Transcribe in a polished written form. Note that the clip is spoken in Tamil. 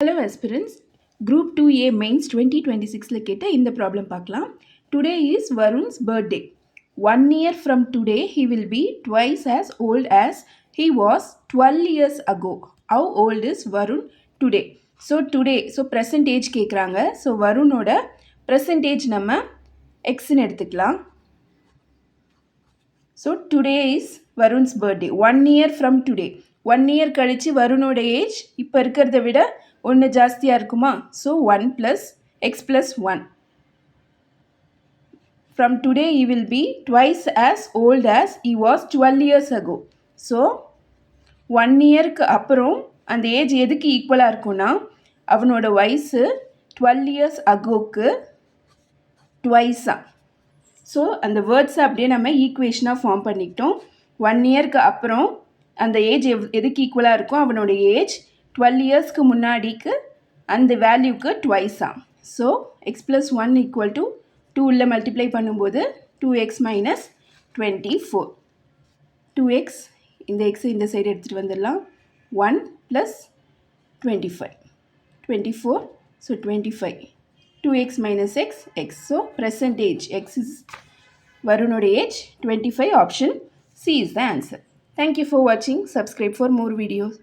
Hello aspirants, Group 2A Mains 2026 கேட்ட இந்த ப்ராப்ளம் பார்க்கலாம். Today is Varun's birthday. 1 year from today, he will be twice as old as he was 12 years ago. How old is Varun today? So today, present age கேட்குறாங்க. ஸோ வருணோட percentage நம்ம xன்னு எடுத்துக்கலாம். So today is வருண்ஸ் birthday. 1 year from today. 1 year கழித்து வருணோட ஏஜ் இப்போ இருக்கிறத விட ஒன்று ஜாஸ்தியாக இருக்குமா? So 1 + x + 1. From today he will be twice as old as he was 12 years ago. So 1 இயருக்கு அப்புறம் அந்த ஏஜ் எதுக்கு ஈக்குவலாக இருக்கும்னா அவனோட வயசு 12 years agoக்கு ட்வைஸாக. ஸோ அந்த வேர்ட்ஸை அப்படியே நம்ம ஈக்குவேஷனாக ஃபார்ம் பண்ணிக்கிட்டோம். 1 இயருக்கு அப்புறம் அந்த ஏஜ் எதுக்கு ஈக்குவலாக இருக்கும்? அவனோட ஏஜ் 12 இயர்ஸ்க்கு முன்னாடிக்கு அந்த வேல்யூக்கு ட்வைஸா. So x plus 1 equal to 2ல் மல்டிப்ளை பண்ணும்போது 2x - 24. 2x இந்த எக்ஸை இந்த சைடு எடுத்துகிட்டு வந்துடலாம். 1 + 25 24. So 25 2x - x x. So percentage x is Varun's age 25. Option C is the answer. Thank you for watching. Subscribe for more videos.